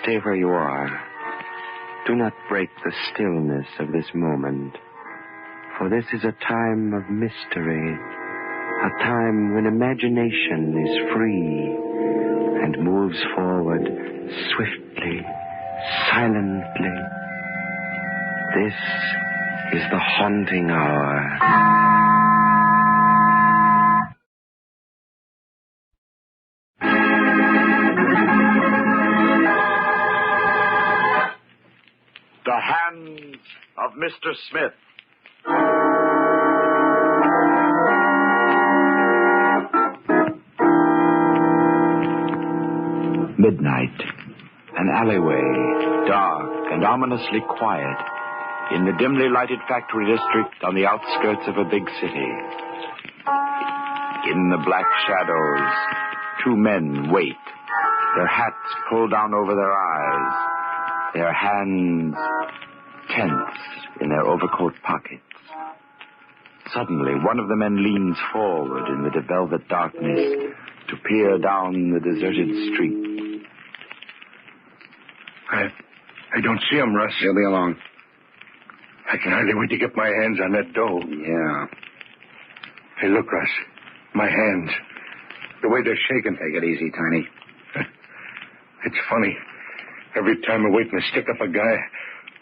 stay where you are. Do not break the stillness of this moment. For this is a time of mystery. A time when imagination is free and moves forward swiftly, silently. This is the haunting hour. The Hands of Mr. Smith. Midnight. An alleyway, dark and ominously quiet, in the dimly lighted factory district on the outskirts of a big city. In the black shadows, two men wait, their hats pulled down over their eyes, their hands tense in their overcoat pockets. Suddenly, one of the men leans forward in the velvet darkness to peer down the deserted street. I don't see him, Russ. He'll be along. I can hardly wait to get my hands on that dough. Yeah. Hey, look, Russ. My hands. The way they're shaking. Take it easy, Tiny. It's funny. Every time I wait and stick up a guy,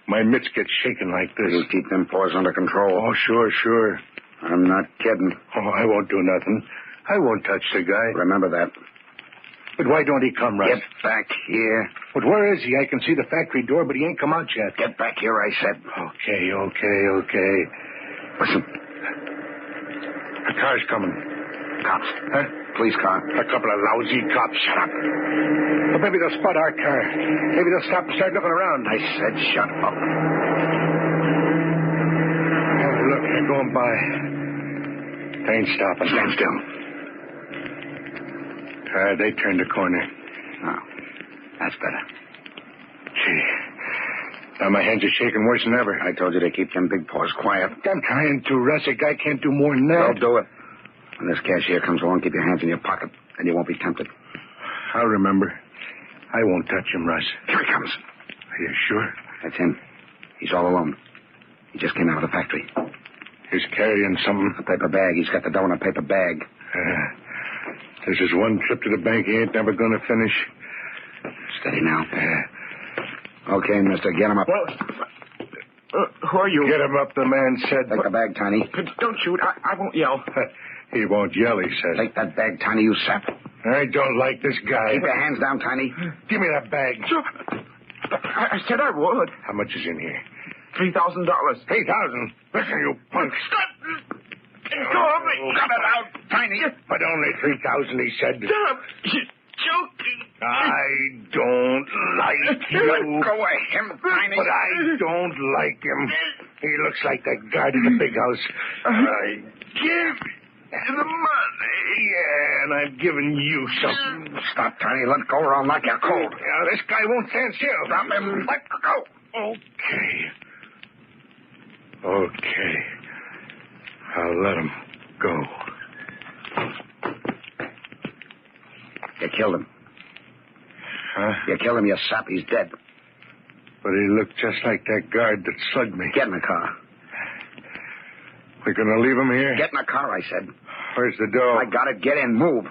my mitts get shaking like this. You keep them paws under control. Oh, sure. I'm not kidding. Oh, I won't do nothing. I won't touch the guy. Remember that. But why don't he come, Russ? Get back here. But where is he? I can see the factory door, but he ain't come out yet. Get back here, I said. Okay. Listen. A car's coming. Cops. Huh? Police car. A couple of lousy cops. Shut up. But maybe they'll spot our car. Maybe they'll stop and start looking around. I said shut up. Oh, look, they're going by. They ain't stopping. Stand still. They turned the corner. Oh, that's better. Gee. Now my hands are shaking worse than ever. I told you to keep them big paws quiet. I'm trying to, Russ. A guy can't do more than that. Don't do it. When this cashier comes along, keep your hands in your pocket, and you won't be tempted. I'll remember. I won't touch him, Russ. Here he comes. Are you sure? That's him. He's all alone. He just came out of the factory. He's carrying something. A paper bag. He's got the dough in a paper bag. This is one trip to the bank he ain't never going to finish. Steady now. Okay, mister, get him up. Well, who are you? Get him up, the man said. Take the bag, Tiny. Don't shoot. I won't yell. He won't yell, he said. Take that bag, Tiny, you sap. I don't like this guy. Keep your hands down, Tiny. Give me that bag. Sure. I said I would. How much is in here? $3,000. 3,000. Listen, you punk. Stop. Go of me. Cut it out, Tiny. But only 3,000, he said. Stop. You're joking. I don't like you. Let go of him, Tiny. But I don't like him. He looks like the guard in the big house. I give the money. Yeah, and I've given you something. Stop, Tiny. Let go or I'll knock you cold. Now, this guy won't stand still. Drop him. Let go. Okay. I'll let him go. You killed him. Huh? You killed him, you sap. He's dead. But he looked just like that guard that slugged me. Get in the car. We're going to leave him here? Get in the car, I said. Where's the door? I got it. Get in. Move.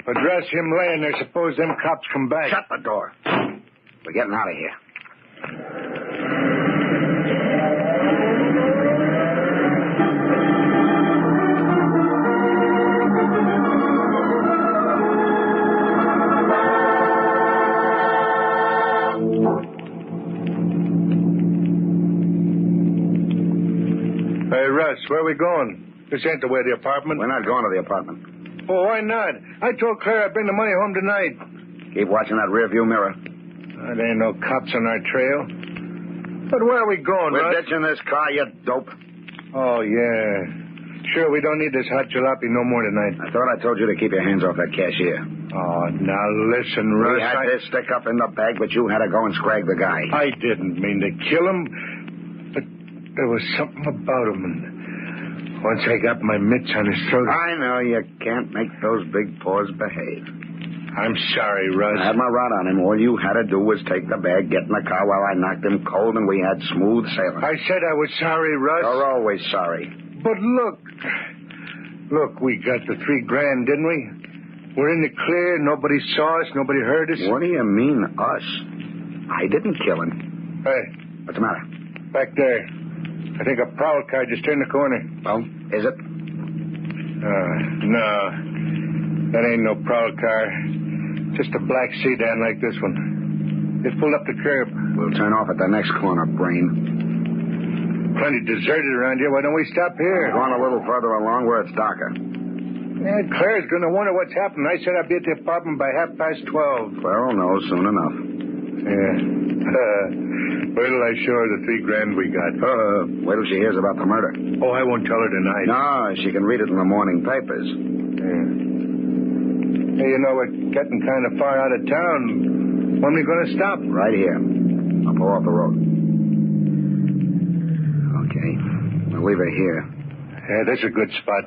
Address him laying there. Suppose them cops come back. Shut the door. We're getting out of here. Hey, Russ, where are we going? This ain't the way to the apartment. We're not going to the apartment. Oh, why not? I told Claire I'd bring the money home tonight. Keep watching that rearview mirror. There ain't no cops on our trail. But where are we going, We're Russ? ditching this car, you dope. Oh, yeah. Sure, we don't need this hot jalopy no more tonight. I thought I told you to keep your hands off that cashier. Oh, now listen, Russ. We had this stick up in the bag, but you had to go and scrag the guy. I didn't mean to kill him, but there was something about him, and once I got my mitts on his throat... I know you can't make those big paws behave. I'm sorry, Russ. I had my rod on him. All you had to do was take the bag, get in the car while I knocked him cold, and we had smooth sailing. I said I was sorry, Russ. You're always sorry. But look, we got the $3,000, didn't we? We're in the clear. Nobody saw us. Nobody heard us. What do you mean, us? I didn't kill him. Hey, What's the matter? back there. I think a prowl car just turned the corner. Well, is it? No. That ain't no prowl car. Just a black sedan like this one. It pulled up the curb. We'll turn off at the next corner, brain. Plenty deserted around here. Why don't we stop here? Go on a little further along where it's darker. Yeah, Claire's going to wonder what's happened. I said I'd be at the apartment by 12:30. Claire will know soon enough. Yeah. Wait till I show her the $3,000 we got. Wait till she hears about the murder. Oh, I won't tell her tonight. No, she can read it in the morning papers. Yeah. Hey, you know, we're getting kind of far out of town. When are we going to stop? Right here. I'll pull off the road. Okay. I'll leave her here. Yeah, that's a good spot.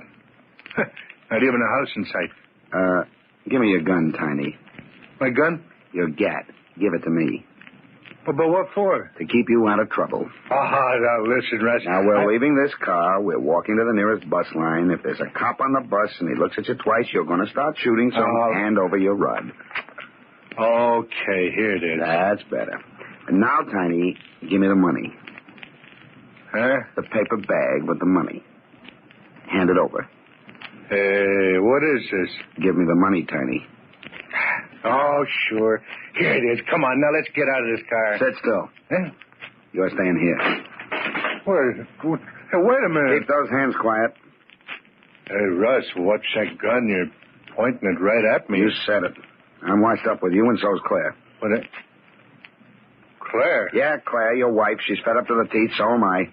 Not even a house in sight. Give me your gun, Tiny. My gun? Your gat. Give it to me. But what for? To keep you out of trouble. Now listen, Russ. Now, we're leaving this car. We're walking to the nearest bus line. If there's a cop on the bus and he looks at you twice, you're going to start shooting, so hand over your rod. Okay, here it is. That's better. And now, Tiny, give me the money. Huh? The paper bag with the money. Hand it over. Hey, what is this? Give me the money, Tiny. Oh, sure. Here it is. Come on, now let's get out of this car. Sit still. Huh? You're staying here. Wait a minute. Keep those hands quiet. Hey, Russ, watch that gun. You're pointing it right at me. You said it. I'm washed up with you, and so's Claire. What? Claire? Yeah, Claire, your wife. She's fed up to the teeth, so am I.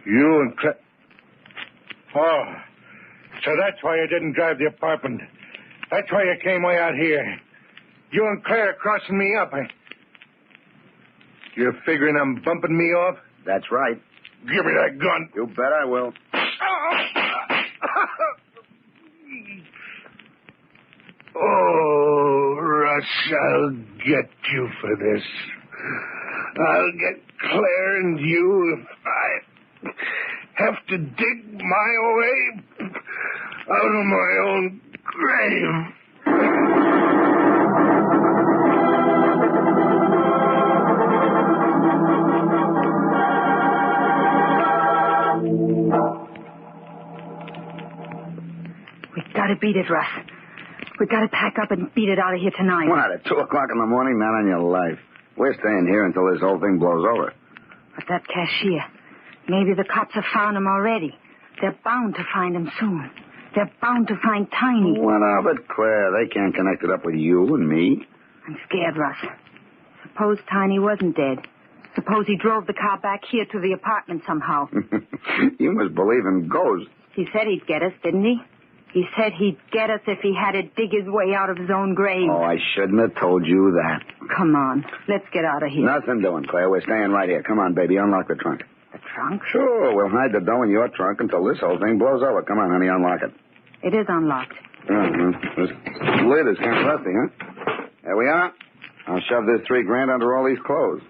You and Claire... Oh, so that's why you didn't drive the apartment. That's why you came way out here. You and Claire crossing me up. You're figuring I'm bumping me off? That's right. Give me that gun. You bet I will. Oh, Russ, I'll get you for this. I'll get Claire and you if I have to dig my way out of my own grave. We gotta beat it, Russ. We gotta pack up and beat it out of here tonight. What, at 2 o'clock in the morning? Not on your life. We're staying here until this whole thing blows over. But that cashier, maybe the cops have found him already. They're bound to find him soon. They're bound to find Tiny. What of it, Claire? They can't connect it up with you and me. I'm scared, Russ. Suppose Tiny wasn't dead. Suppose he drove the car back here to the apartment somehow. You must believe in ghosts. He said he'd get us, didn't he? He said he'd get us if he had to dig his way out of his own grave. Oh, I shouldn't have told you that. Come on. Let's get out of here. Nothing doing, Claire. We're staying right here. Come on, baby. Unlock the trunk. The trunk? Sure. We'll hide the dough in your trunk until this whole thing blows over. Come on, honey. Unlock it. It is unlocked. This lid is kind of rusty, huh? There we are. I'll shove this $3,000 under all these clothes.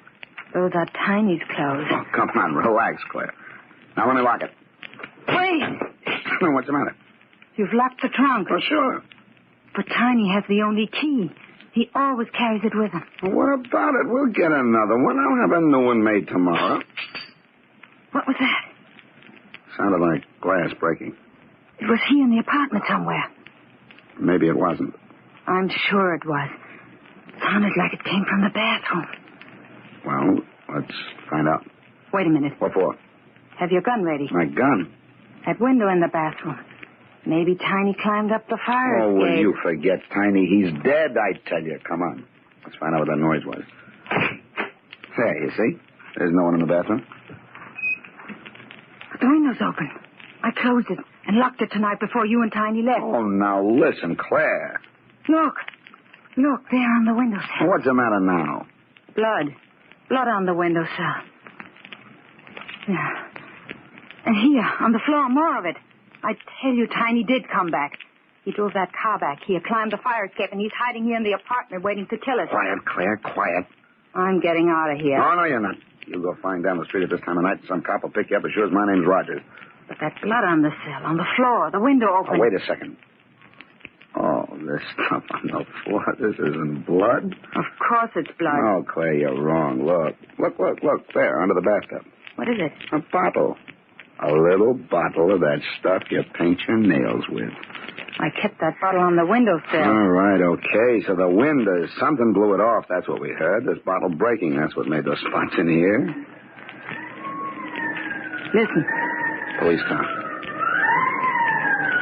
Those are Tiny's clothes. Oh, come on. Relax, Claire. Now let me lock it. Wait! What's the matter? You've locked the trunk. Oh, sure. But Tiny has the only key. He always carries it with him. Well, what about it? We'll get another one. I'll have a new one made tomorrow. What was that? Sounded like glass breaking. It was here in the apartment somewhere. Maybe it wasn't. I'm sure it was. Sounded like it came from the bathroom. Well, let's find out. Wait a minute. What for? Have your gun ready. My gun? That window in the bathroom. Maybe Tiny climbed up the fire Oh, escape. will you forget, Tiny? He's dead, I tell you. Come on. Let's find out what that noise was. There, you see? There's no one in the bathroom. The window's open. I closed it and locked it tonight before you and Tiny left. Oh, now listen, Claire. Look. Look, there on the windowsill. What's the matter now? Blood. Blood on the windowsill. Yeah. And here, on the floor, more of it. I tell you, Tiny did come back. He drove that car back here, climbed the fire escape, and he's hiding here in the apartment waiting to kill us. Quiet, Claire, quiet. I'm getting out of here. No, you're not. You go flying down the street at this time of night, and some cop will pick you up as sure as my name's Rogers. But that blood on the cell, on the floor, the window open. Oh, wait a second. Oh, this stuff on the floor, this isn't blood? Of course it's blood. Oh, Claire, you're wrong. Look, there, under the bathtub. What is it? A bottle. A little bottle of that stuff you paint your nails with. I kept that bottle on the windowsill. All right, okay. So the wind, something blew it off. That's what we heard. This bottle breaking. That's what made those spots in here. Listen. Police car.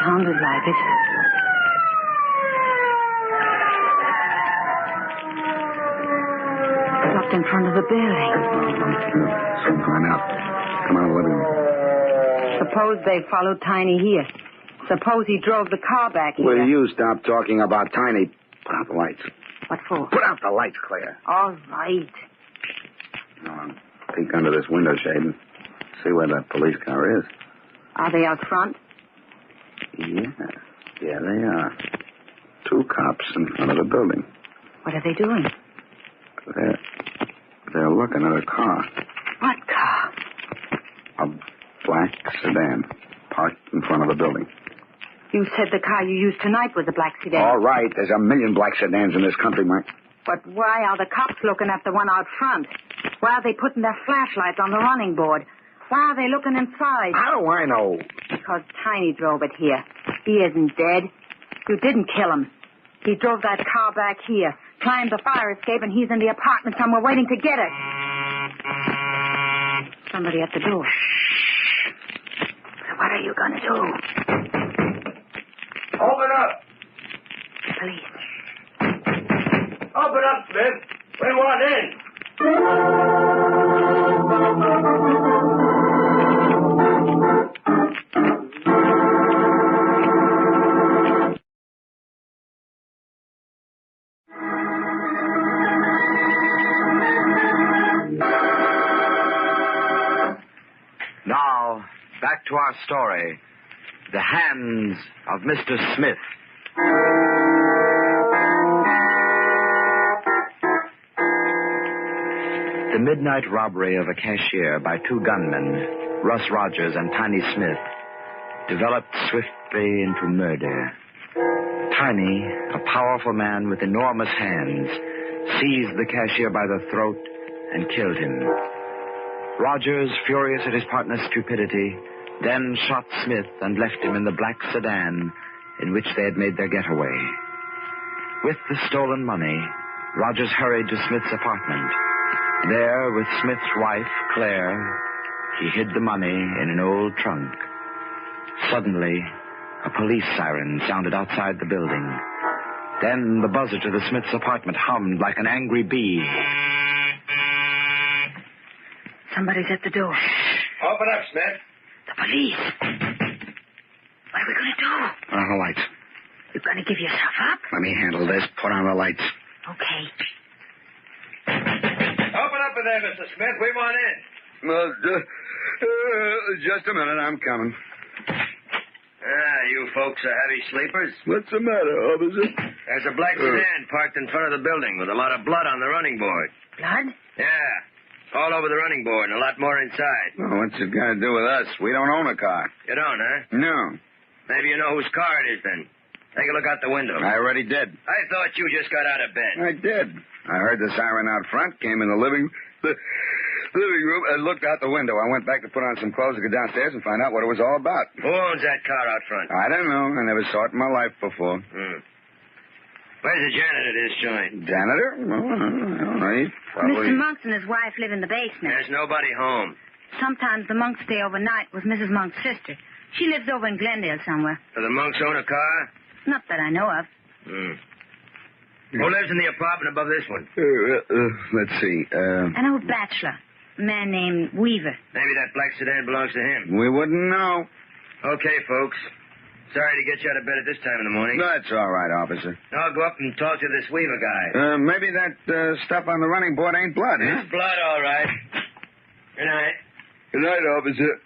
Sounded like it. Stopped in front of the building. Someone crying out. Come out of the living room. Suppose they followed Tiny here. Suppose he drove the car back here. Will you stop talking about Tiny? Put out the lights. What for? Put out the lights, Claire. All right. Go on. Peek under this window shade and see where that police car is. Are they out front? Yeah, they are. 2 cops in front of the building. What are they doing? They're looking at a car. What car? A black sedan parked in front of the building. You said the car you used tonight was a black sedan. All right, there's a million black sedans in this country, Mark. But why are the cops looking at the one out front? Why are they putting their flashlights on the running board? Why are they looking inside? How do I know? Because Tiny drove it here. He isn't dead. You didn't kill him. He drove that car back here, climbed the fire escape, and he's in the apartment somewhere waiting to get it. Somebody at the door. So what are you going to do? Open up. Police. Open up, Smith. We want in. Now, back to our story. The Hands of Mr. Smith. The midnight robbery of a cashier by 2 gunmen, Russ Rogers and Tiny Smith, developed swiftly into murder. Tiny, a powerful man with enormous hands, seized the cashier by the throat and killed him. Rogers, furious at his partner's stupidity, then shot Smith and left him in the black sedan in which they had made their getaway. With the stolen money, Rogers hurried to Smith's apartment. There, with Smith's wife, Claire, he hid the money in an old trunk. Suddenly, a police siren sounded outside the building. Then the buzzer to the Smiths' apartment hummed like an angry bee. Somebody's at the door. Open up, Smith. The police. What are we going to do? Put on the lights. You're going to give yourself up? Let me handle this. Put on the lights. Okay. Open up in there, Mr. Smith. We want in. Well, just a minute. I'm coming. You folks are heavy sleepers. What's the matter, officer? There's a black sedan parked in front of the building with a lot of blood on the running board. Blood? Yeah. All over the running board and a lot more inside. Well, what's it got to do with us? We don't own a car. You don't, huh? No. Maybe you know whose car it is then. Take a look out the window. I already did. I thought you just got out of bed. I did. I heard the siren out front, came in the living room, and looked out the window. I went back to put on some clothes to go downstairs and find out what it was all about. Who owns that car out front? I don't know. I never saw it in my life before. Where's the janitor to this joint? Janitor? Well, I don't know. He probably... Mr. Monks and his wife live in the basement. There's nobody home. Sometimes the Monks stay overnight with Mrs. Monk's sister. She lives over in Glendale somewhere. Do the Monks own a car? Not that I know of. Who lives in the apartment above this one? Let's see. An old bachelor. A man named Weaver. Maybe that black sedan belongs to him. We wouldn't know. Okay, folks. Sorry to get you out of bed at this time in the morning. That's all right, officer. I'll go up and talk to this Weaver guy. Maybe that stuff on the running board ain't blood, huh? It's blood, all right. Good night. Good night, officer.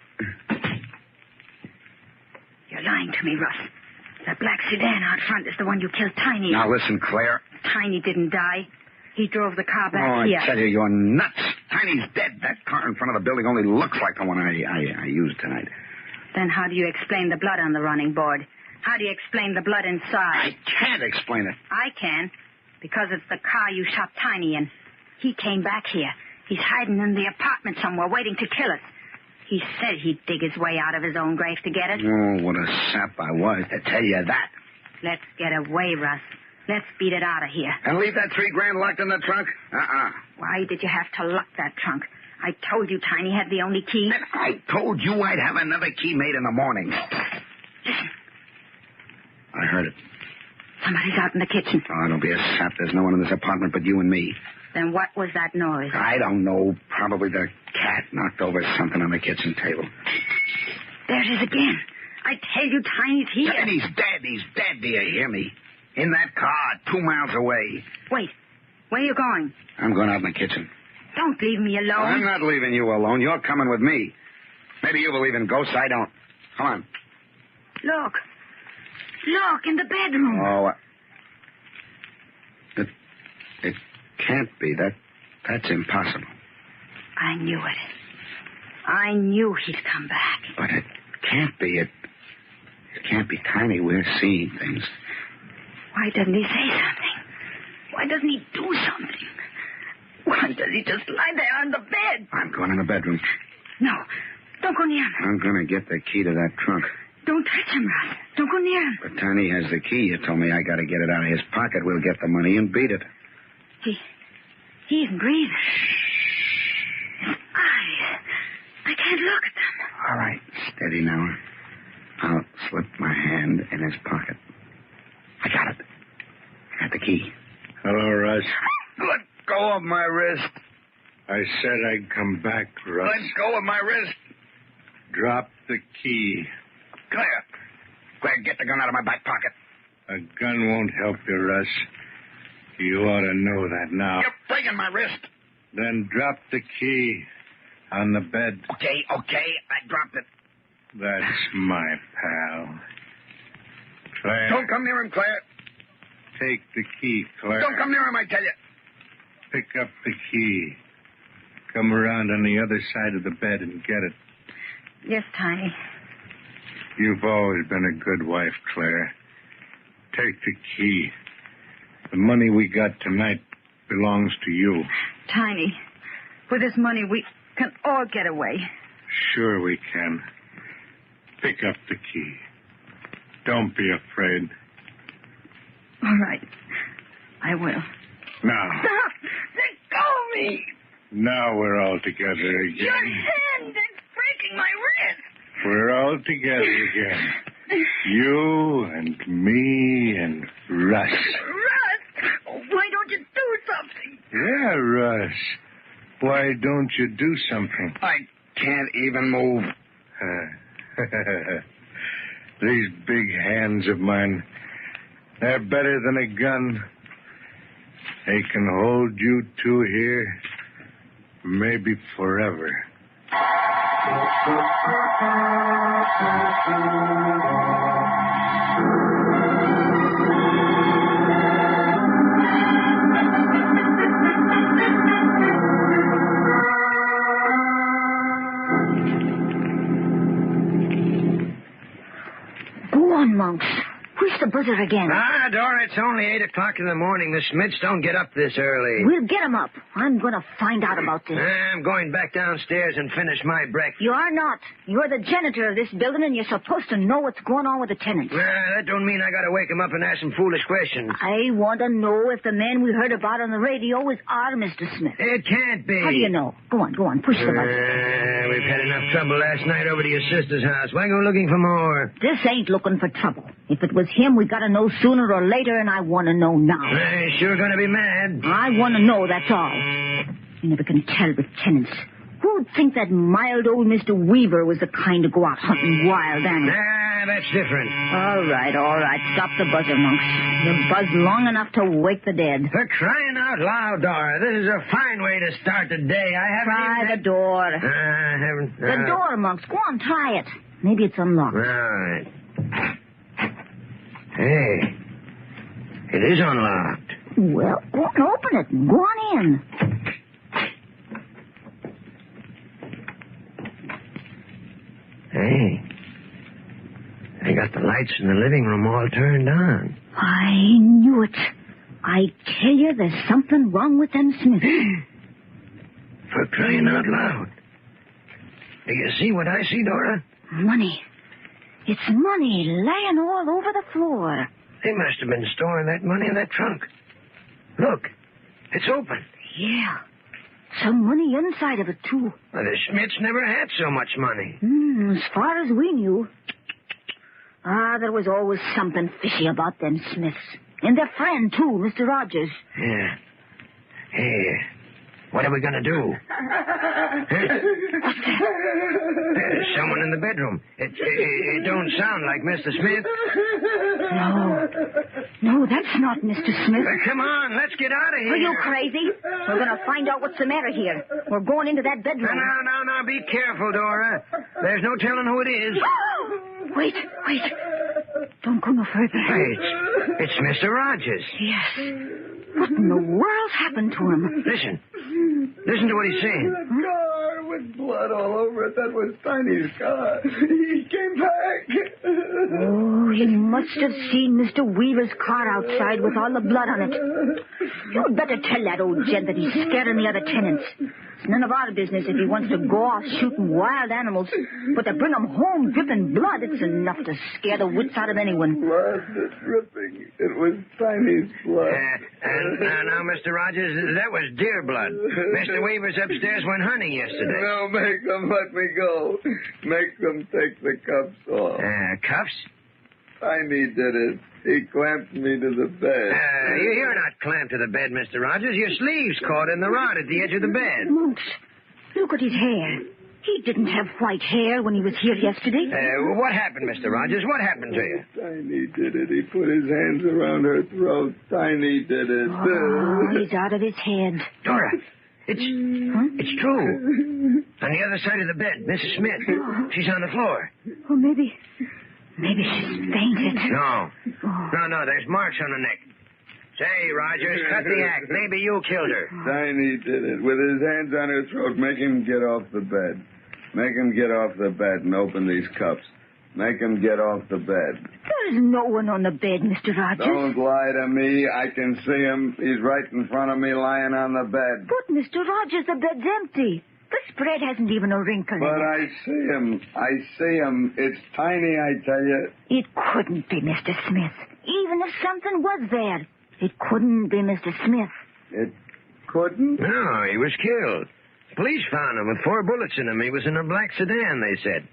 You're lying to me, Russ. The black sedan out front is the one you killed Tiny in. Now listen, Claire. Tiny didn't die. He drove the car Oh, back here. I tell you, you're nuts. Tiny's dead. That car in front of the building only looks like the one I used tonight. Then how do you explain the blood on the running board? How do you explain the blood inside? I can't explain it. I can, because it's the car you shot Tiny in. He came back here. He's hiding in the apartment somewhere, waiting to kill us. He said he'd dig his way out of his own grave to get us. Oh, what a sap I was to tell you that. Let's get away, Russ. Let's beat it out of here. And leave that $3,000 locked in the trunk? Why did you have to lock that trunk? I told you Tiny had the only key. And I told you I'd have another key made in the morning. Listen. I heard it. Somebody's out in the kitchen. Oh, don't be a sap. There's no one in this apartment but you and me. Then what was that noise? I don't know. Probably the cat knocked over something on the kitchen table. There it is again. I tell you, Tiny's here. And he's dead. He's dead. Do you hear me? In that car, 2 miles away. Wait. Where are you going? I'm going out in the kitchen. Don't leave me alone. I'm not leaving you alone. You're coming with me. Maybe you believe in ghosts. I don't. Come on. Look. Look, in the bedroom. Oh, it can't be. That's impossible. I knew it. I knew he'd come back. But it can't be. It can't be Tiny. We're seeing things. Why doesn't he say something? Why doesn't he do something? Why does he just lie there on the bed? I'm going in the bedroom. No, don't go near him. I'm going to get the key to that trunk. Don't touch him, Russ. Don't go near him. But Tiny has the key. You told me I got to get it out of his pocket. We'll get the money and beat it. He isn't breathing. His eyes. I can't look at them. All right, steady now. I'll slip my hand in his pocket. I got it. I got the key. Hello, Russ. Let go of my wrist. I said I'd come back, Russ. Let go of my wrist. Drop the key. Claire, get the gun out of my back pocket. A gun won't help you, Russ. You ought to know that now. You're breaking my wrist. Then drop the key on the bed. Okay. I dropped it. That's my pal. Claire. Don't come near him, Claire. Take the key, Claire. Don't come near him, I tell you. Pick up the key. Come around on the other side of the bed and get it. Yes, Tiny. You've always been a good wife, Claire. Take the key. The money we got tonight belongs to you. Tiny, with this money, we can all get away. Sure we can. Pick up the key. Don't be afraid. All right. I will. Now. Stop! Let go of me! Now we're all together again. Your hand is breaking my wrist. We're all together again. You and me and Russ. Russ! Why don't you do something? Yeah, Russ. Why don't you do something? I can't even move. These big hands of mine, they're better than a gun. They can hold you two here, maybe forever. Go on, Monks. Push the buzzer again. Dora, it's only 8 o'clock in the morning. The Smiths don't get up this early. We'll get him up. I'm going to find out about this. I'm going back downstairs and finish my breakfast. You are not. You're the janitor of this building, and you're supposed to know what's going on with the tenants. That don't mean I got to wake him up and ask him foolish questions. I want to know if the man we heard about on the radio is our Mr. Smith. It can't be. How do you know? Go on. Push the buzzer. We've had enough trouble last night over to your sister's house. Why go looking for more? This ain't looking for trouble. If it was him, we got to know sooner or later, and I want to know now. Sure going to be mad. I want to know, that's all. You never can tell with tenants. Who'd think that mild old Mr. Weaver was the kind to go out hunting wild animals? That's different. All right. Stop the buzzer, Monks. You buzzed long enough to wake the dead. For crying out loud, Dora. This is a fine way to start the day. I haven't Try the door. I haven't... The door, Monks. Go on, try it. Maybe it's unlocked. Right. Hey, it is unlocked. Well, go on, open it. Go on in. Hey, they got the lights in the living room all turned on. I knew it. I tell you, there's something wrong with them Smiths. For crying out loud. Do you see what I see, Dora? Money. It's money laying all over the floor. They must have been storing that money in that trunk. Look, it's open. Yeah. Some money inside of it, too. Well, the Smiths never had so much money. As far as we knew. There was always something fishy about them Smiths. And their friend, too, Mr. Rogers. Yeah. Hey, what are we going to do? There's someone in the bedroom. It don't sound like Mr. Smith. No, that's not Mr. Smith. Come on, let's get out of here. Are you crazy? We're going to find out what's the matter here. We're going into that bedroom. No, be careful, Dora. There's no telling who it is. Wait. Don't go no further. Hey, it's Mr. Rogers. Yes. What in the world's happened to him? Listen to what he's saying. That car with blood all over it. That was Tiny's car. He came back. Oh, he must have seen Mr. Weaver's car outside with all the blood on it. You'd better tell that old gent that he's scaring the other tenants. It's none of our business if he wants to go off shooting wild animals, but to bring him home dripping blood, it's enough to scare the wits out of anyone. Blood dripping. It was Tiny's blood. Now, Mr. Rogers, that was deer blood. Mr. Weaver's upstairs went hunting yesterday. No, make them let me go. Make them take the cuffs off. Cuffs? Tiny did it. He clamped me to the bed. You're not clamped to the bed, Mr. Rogers. Your sleeve's caught in the rod at the edge of the bed. Monks, look at his hair. He didn't have white hair when he was here yesterday. What happened, Mr. Rogers? What happened to you? Tiny did it. He put his hands around her throat. Tiny did it. Oh, he's out of his head. Dora, it's true. On the other side of the bed, Mrs. Smith. She's on the floor. Oh, maybe she's fainted. No, there's marks on the neck. Say, Rogers, cut the act. Maybe you killed her. Tiny did it. With his hands on her throat, make him get off the bed. Make him get off the bed and open these cups. Make him get off the bed. There's no one on the bed, Mr. Rogers. Don't lie to me. I can see him. He's right in front of me lying on the bed. But, Mr. Rogers, the bed's empty. The spread hasn't even a wrinkle in it. But I see him. I see him. It's Tiny, I tell you. It couldn't be Mr. Smith. Even if something was there, it couldn't be Mr. Smith. It couldn't? No, he was killed. Police found him with 4 bullets in him. He was in a black sedan, they said.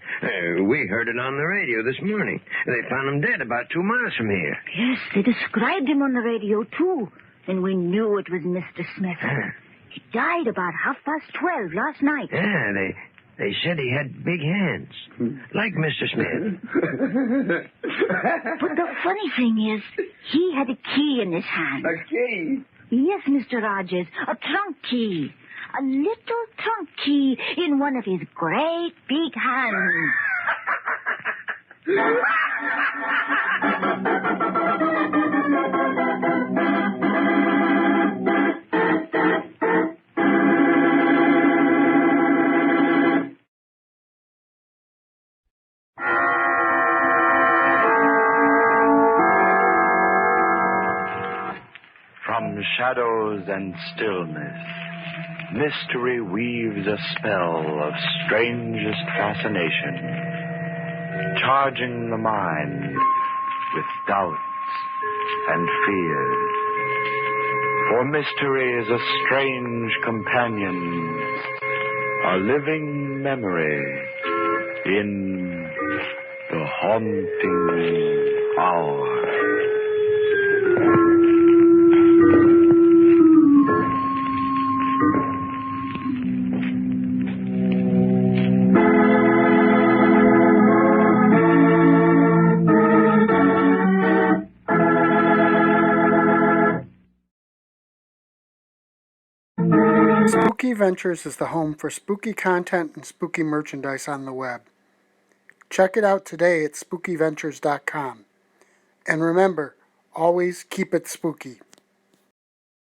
We heard it on the radio this morning. They found him dead about 2 miles from here. Yes, they described him on the radio, too. And we knew it was Mr. Smith. He died about 12:30 last night. Yeah, they said he had big hands, like Mr. Smith. But the funny thing is, he had a key in his hand. A key? Yes, Mr. Rogers, a trunk key. A little trunk key in one of his great big hands. From shadows and stillness, mystery weaves a spell of strangest fascination, charging the mind with doubts and fears. For mystery is a strange companion, a living memory in the haunting hour. Spooky Ventures is the home for spooky content and spooky merchandise on the web. Check it out today at spookyventures.com. And remember, always keep it spooky.